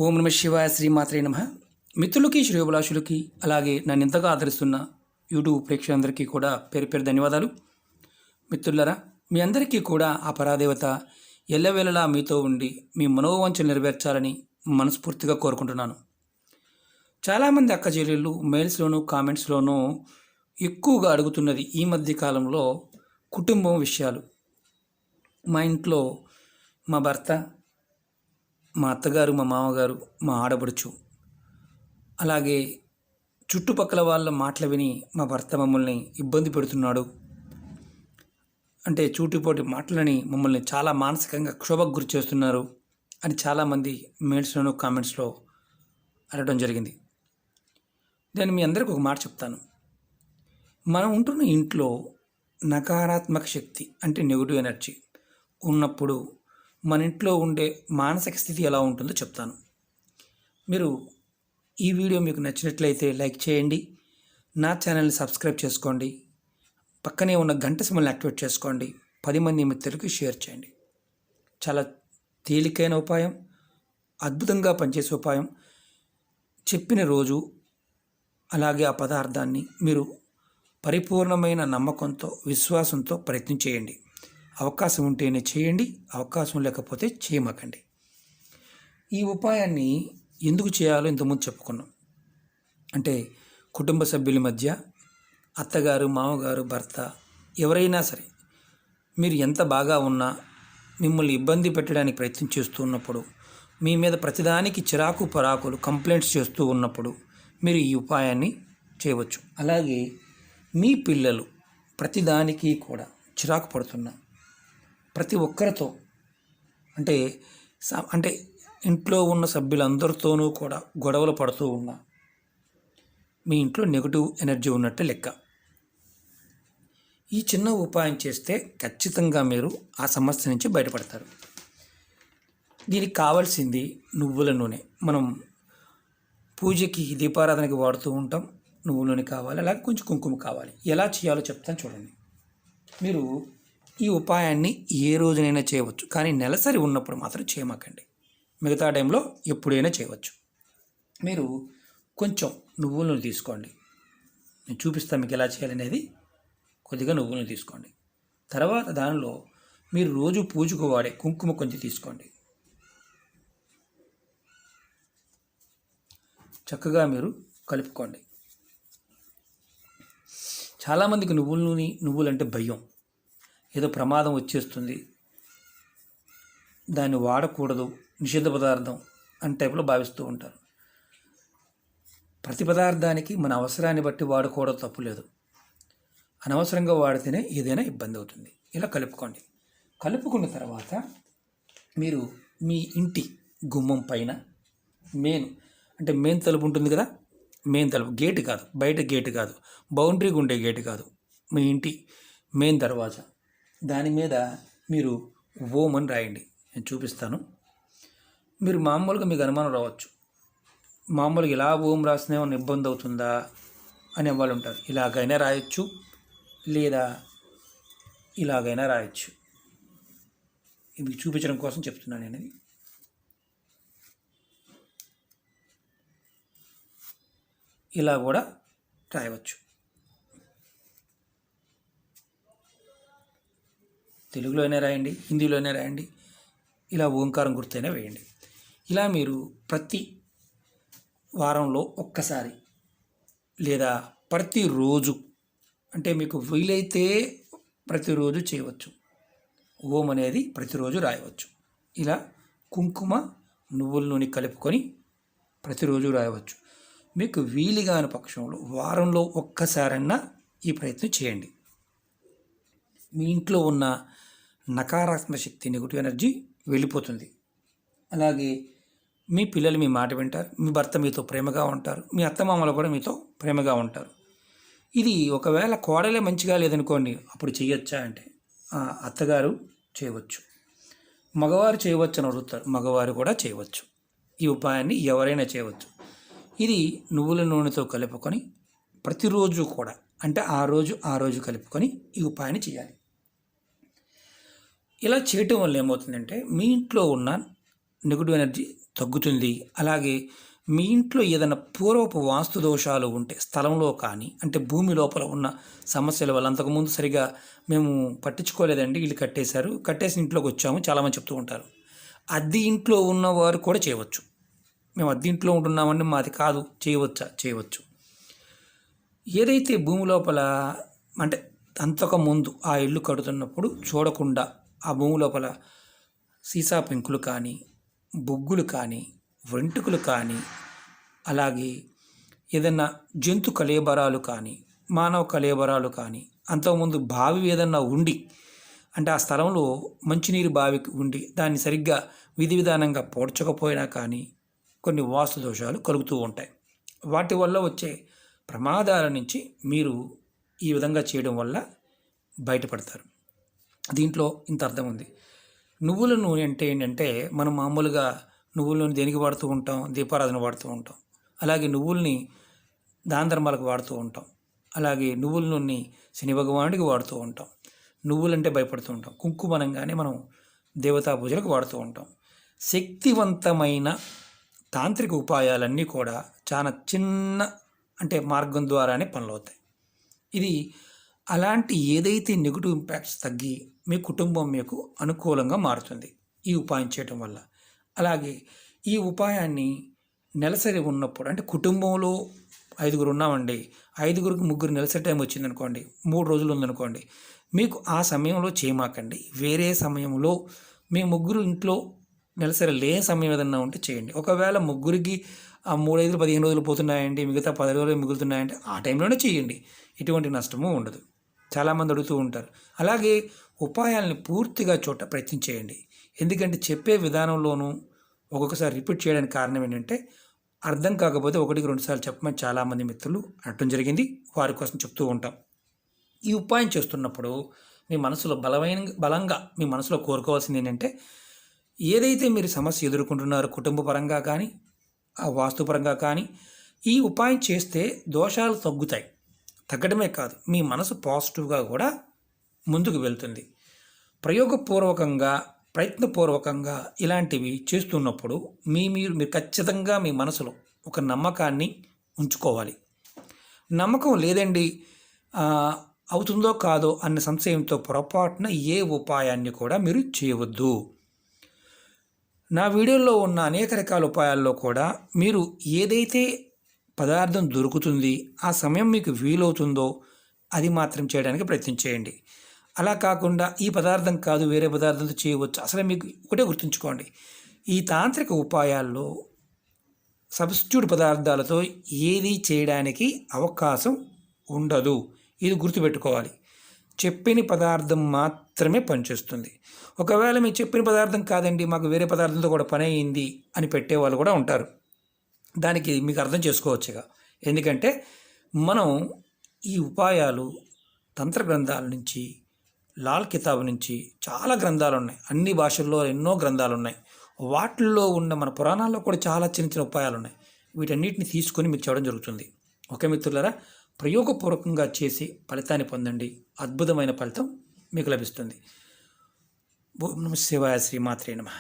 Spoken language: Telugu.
ఓం నమ శివాయ శ్రీమాత్రే నమ. మిత్రులకి శ్రేయోభిలాషులకి అలాగే నన్ను ఇంతగా ఆదరిస్తున్న యూట్యూబ్ ప్రేక్షకులందరికీ కూడా పేరు పేరు ధన్యవాదాలు. మిత్రులరా, మీ అందరికీ కూడా ఆ పరాదేవత ఎల్లవేళలా మీతో ఉండి మీ మనోవాంఛలు నెరవేర్చాలని మనస్ఫూర్తిగా కోరుకుంటున్నాను. చాలామంది అక్క చెల్లెళ్ళు మెయిల్స్లోనూ కామెంట్స్లోనూ ఎక్కువగా అడుగుతున్నది ఈ మధ్య కాలంలో కుటుంబం విషయాలు. మా ఇంట్లో మా భర్త, మా అత్తగారు, మా మామగారు, మా ఆడపడుచు, అలాగే చుట్టుపక్కల వాళ్ళ మాటలు విని మా భర్త మమ్మల్ని ఇబ్బంది పెడుతున్నాడు. అంటే చూటిపోటి మాటలని మమ్మల్ని చాలా మానసికంగా క్షోభకు గురి చేస్తున్నారు అని చాలామంది మెయిల్స్లోనూ కామెంట్స్లో అడగడం జరిగింది. నేను మీ అందరికీ ఒక మాట చెప్తాను. మనం ఉంటున్న ఇంట్లో నకారాత్మక శక్తి అంటే నెగిటివ్ ఎనర్జీ ఉన్నప్పుడు మన ఇంట్లో ఉండే మానసిక స్థితి ఎలా ఉంటుందో చెప్తాను. మీరు ఈ వీడియో మీకు నచ్చినట్లయితే లైక్ చేయండి, నా ఛానల్ని సబ్స్క్రైబ్ చేసుకోండి, పక్కనే ఉన్న గంట సింబల్ని యాక్టివేట్ చేసుకోండి, 10 మంది మిత్రులకి షేర్ చేయండి. చాలా తేలికైన ఉపాయం, అద్భుతంగా పనిచేసే ఉపాయం. చెప్పిన రోజు అలాగే ఆ పదార్థాన్ని మీరు పరిపూర్ణమైన నమ్మకంతో, విశ్వాసంతో ప్రయత్నం చేయండి. అవకాశం ఉంటేనే చేయండి, అవకాశం లేకపోతే చేయమాకండి. ఈ ఉపాయాన్ని ఎందుకు చేయాలో ఇంతకుముందు చెప్పుకున్నాం. అంటే కుటుంబ సభ్యుల మధ్య అత్తగారు, మామగారు, భర్త ఎవరైనా సరే మీరు ఎంత బాగా ఉన్నా మిమ్మల్ని ఇబ్బంది పెట్టడానికి ప్రయత్నం చేస్తూ ఉన్నప్పుడు, మీ మీద ప్రతిదానికి చిరాకు పరాకులు కంప్లైంట్స్ చేస్తూ ఉన్నప్పుడు మీరు ఈ ఉపాయాన్ని చేయవచ్చు. అలాగే మీ పిల్లలు ప్రతిదానికి కూడా చిరాకు పడుతున్నా, ప్రతి ఒక్కరితో అంటే ఇంట్లో ఉన్న సభ్యులందరితోనూ కూడా గొడవలు పడుతూ ఉన్నా మీ ఇంట్లో నెగిటివ్ ఎనర్జీ ఉన్నట్టు లెక్క. ఈ చిన్న ఉపాయం చేస్తే ఖచ్చితంగా మీరు ఆ సమస్య నుంచి బయటపడతారు. దీనికి కావాల్సింది నువ్వుల నూనె. మనం పూజకి, దీపారాధనకి వాడుతూ ఉంటాం. నువ్వుల నూనె కావాలి, అలాగే కొంచెం కుంకుమ కావాలి. ఎలా చేయాలో చెప్తాను చూడండి. మీరు ఈ ఉపాయాన్ని ఏ రోజునైనా చేయవచ్చు, కానీ నెలసరి ఉన్నప్పుడు మాత్రం చేయమాకండి. మిగతా టైంలో ఎప్పుడైనా చేయవచ్చు. మీరు కొంచెం నువ్వులను తీసుకోండి. నేను చూపిస్తాను మీకు ఎలా చేయాలనేది. కొద్దిగా నువ్వులను తీసుకోండి. తర్వాత దానిలో మీరు రోజు పూజకు వాడే కుంకుమ కొంచెం తీసుకోండి. చక్కగా మీరు కలుపుకోండి. చాలామందికి నువ్వులంటే భయం, ఏదో ప్రమాదం వచ్చేస్తుంది, దాన్ని వాడకూడదు, నిషిద్ధ పదార్థం అని టైప్లో భావిస్తూ ఉంటారు. ప్రతి పదార్థానికి మన అవసరాన్ని బట్టి వాడుకోవడం తప్పులేదు. అనవసరంగా వాడితేనే ఏదైనా ఇబ్బంది అవుతుంది. ఇలా కలుపుకోండి. కలుపుకున్న తర్వాత మీరు మీ ఇంటి గుమ్మం పైన మెయిన్ తలుపు ఉంటుంది కదా, మెయిన్ తలుపు, గేటు కాదు, బయట గేటు కాదు, బౌండరీకి ఉండే గేటు కాదు, మీ ఇంటి మెయిన్ దర్వాజా, దాని మీద మీరు ఓం అని రాయండి. నేను చూపిస్తాను. మీరు మామూలుగా మీకు అనుమానం రావచ్చు, మామూలుగా ఇలా ఓం రాసినా ఏమైనా ఇబ్బంది అవుతుందా అనే వాళ్ళు ఉంటారు. ఇలాగైనా రాయొచ్చు, లేదా ఇలాగైనా రాయొచ్చు. ఇది చూపించడం కోసం చెప్తున్నాను నేను. ఇలా కూడా రాయవచ్చు. తెలుగులోనే రాయండి, హిందీలోనే రాయండి, ఇలా ఓంకారం గుర్తైనా వేయండి. ఇలా మీరు ప్రతి వారంలో ఒక్కసారి లేదా ప్రతిరోజు, అంటే మీకు వీలైతే ప్రతిరోజు చేయవచ్చు. ఓం అనేది ప్రతిరోజు రాయవచ్చు. ఇలా కుంకుమ, నువ్వుల నూనె కలుపుకొని ప్రతిరోజు రాయవచ్చు. మీకు వీలుగాని పక్షంలో వారంలో ఒక్కసారన్నా ఈ ప్రయత్నం చేయండి. మీ ఇంట్లో ఉన్న నకారాత్మక శక్తి, నెగిటివ్ ఎనర్జీ వెళ్ళిపోతుంది. అలాగే మీ పిల్లలు మీ మాట వింటారు, మీ భర్త మీతో ప్రేమగా ఉంటారు, మీ అత్తమామలు కూడా మీతో ప్రేమగా ఉంటారు. ఇది ఒకవేళ కోడలే మంచిగా లేదనుకోండి, అప్పుడు చేయొచ్చా అంటే అత్తగారు చేయవచ్చు, మగవారు చేయవచ్చు అని అడుగుతారు. మగవారు కూడా చేయవచ్చు. ఈ ఉపాయాన్ని ఎవరైనా చేయవచ్చు. ఇది నువ్వుల నూనెతో కలుపుకొని ప్రతిరోజు కూడా, అంటే ఆ రోజు కలుపుకొని ఈ ఉపాయాన్ని చేయాలి. ఇలా చేయటం వల్ల ఏమవుతుందంటే మీ ఇంట్లో ఉన్న నెగిటివ్ ఎనర్జీ తగ్గుతుంది. అలాగే మీ ఇంట్లో ఏదైనా పూర్వపు వాస్తు దోషాలు ఉంటే స్థలంలో కానీ, అంటే భూమి లోపల ఉన్న సమస్యల వల్ల అంతకుముందు సరిగా మేము పట్టించుకోలేదండి, ఇల్లు కట్టేశారు, కట్టేసి ఇంట్లోకి వచ్చాము చాలామంది చెప్తూ ఉంటారు. అద్దె ఇంట్లో ఉన్నవారు కూడా చేయవచ్చు. మేము అద్దె ఇంట్లో ఉంటున్నామండి, మాది కాదు, చేయవచ్చా? చేయవచ్చు. ఏదైతే భూమి లోపల అంటే అంతకుముందు ఆ ఇల్లు కడుతున్నప్పుడు చూడకుండా ఆ భూమి లోపల సీసా పెంకులు కానీ, బొగ్గులు కానీ, వెంట్రుకలు కానీ, అలాగే ఏదన్నా జంతు కళేబరాలు కానీ, మానవ కళేబరాలు కానీ, అంతకుముందు బావి ఏదన్నా ఉండి అంటే ఆ స్థలంలో మంచినీరు బావికి ఉండి దాన్ని సరిగ్గా విధి విధానంగా పోడ్చకపోయినా కానీ కొన్ని వాస్తు దోషాలు కలుగుతూ ఉంటాయి. వాటి వల్ల వచ్చే ప్రమాదాల నుంచి మీరు ఈ విధంగా చేయడం వల్ల బయటపడతారు. దీంట్లో ఇంత అర్థం ఉంది. నువ్వుల నూనె అంటే ఏంటంటే మనం మామూలుగా నువ్వుల నూనె దేనికి వాడుతూ ఉంటాం? దీపారాధన వాడుతూ ఉంటాం. అలాగే నువ్వుల్ని దాన ధర్మాలకు వాడుతూ ఉంటాం. అలాగే నువ్వుల నూనెని శని భగవానుడికి వాడుతూ ఉంటాం. నువ్వులంటే భయపడుతూ ఉంటాం. కుంకుమ అనగానే మనం దేవతా పూజలకు వాడుతూ ఉంటాం. శక్తివంతమైన తాంత్రిక ఉపాయాలన్నీ కూడా చాలా చిన్న అంటే మార్గం ద్వారానే పనులవుతాయి. ఇది అలాంటి ఏదైతే నెగిటివ్ ఇంపాక్ట్స్ తగ్గి మీ కుటుంబం మీకు అనుకూలంగా మారుతుంది ఈ ఉపాయం చేయటం వల్ల. అలాగే ఈ ఉపాయాన్ని నెలసరి ఉన్నప్పుడు అంటే కుటుంబంలో 5 ఉన్నామండి, 5కి 3 నెలసరి టైం వచ్చిందనుకోండి, 3 రోజులు ఉందనుకోండి, మీకు ఆ సమయంలో చేయమాకండి. వేరే సమయంలో మీ 3 ఇంట్లో నెలసరి లేని సమయం ఏదన్నా ఉంటే చేయండి. ఒకవేళ 3కి ఆ 3, 5, 15 రోజులు పోతున్నాయండి, మిగతా 10 రోజులు మిగులుతున్నాయంటే ఆ టైంలోనే చేయండి. ఎటువంటి నష్టము ఉండదు. చాలామంది అడుగుతూ ఉంటారు. అలాగే ఉపాయాలని పూర్తిగా చోట ప్రయత్నం చేయండి. ఎందుకంటే చెప్పే విధానంలోనూ ఒక్కొక్కసారి రిపీట్ చేయడానికి కారణం ఏంటంటే అర్థం కాకపోతే 1కి 2 సార్లు చెప్పమని చాలామంది మిత్రులు అనటం జరిగింది. వారి కోసం చెప్తూ ఉంటాం. ఈ ఉపాయం చేస్తున్నప్పుడు మీ మనసులో బలంగా మీ మనసులో కోరుకోవాల్సింది ఏంటంటే ఏదైతే మీరు సమస్య ఎదుర్కొంటున్నారో కుటుంబ పరంగా కానీ ఆ వాస్తుపరంగా కానీ ఈ ఉపాయం చేస్తే దోషాలు తగ్గుతాయి. తగ్గడమే కాదు మీ మనసు పాజిటివ్గా కూడా ముందుకు వెళ్తుంది. ప్రయోగపూర్వకంగా ప్రయత్నపూర్వకంగా ఇలాంటివి చేస్తున్నప్పుడు మీరు ఖచ్చితంగా మీ మనసులో ఒక నమ్మకాన్ని ఉంచుకోవాలి. నమ్మకం లేదండి అవుతుందో కాదో అన్న సంశయంతో పొరపాటున ఏ ఉపాయాన్ని కూడా మీరు చేయవద్దు. నా వీడియోలో ఉన్న అనేక రకాల ఉపాయాల్లో కూడా మీరు ఏదైతే పదార్థం దొరుకుతుంది ఆ సమయం మీకు వీలవుతుందో అది మాత్రం చేయడానికి ప్రయత్నం చేయండి. అలా కాకుండా ఈ పదార్థం కాదు వేరే పదార్థంతో చేయవచ్చు. అసలు మీకు ఒకటే గుర్తుంచుకోండి, ఈ తాంత్రిక ఉపాయాల్లో సబ్స్టిట్యూట్ పదార్థాలతో ఏది చేయడానికి అవకాశం ఉండదు. ఇది గుర్తుపెట్టుకోవాలి. చెప్పిన పదార్థం మాత్రమే పనిచేస్తుంది. ఒకవేళ మీరు చెప్పిన పదార్థం కాదండి మాకు వేరే పదార్థంతో కూడా పని అయింది అని పెట్టేవాళ్ళు కూడా ఉంటారు. దానికి మీకు అర్థం చేసుకోవచ్చుగా. ఎందుకంటే మనం ఈ ఉపాయాలు తంత్ర గ్రంథాల నుంచి, లాల్ కితాబ్ నుంచి చాలా గ్రంథాలు ఉన్నాయి. అన్ని భాషల్లో ఎన్నో గ్రంథాలు ఉన్నాయి. వాటిల్లో ఉన్న మన పురాణాల్లో కూడా చాలా చిన్న చిన్న ఉపాయాలు ఉన్నాయి. వీటన్నిటిని తీసుకొని మీకు చేయడం జరుగుతుంది. ఓకే మిత్రులారా, ప్రయోగపూర్వకంగా చేసి ఫలితాన్ని పొందండి. అద్భుతమైన ఫలితం మీకు లభిస్తుంది. ఓం నమః శివాయ. శ్రీమాత్రే నమః.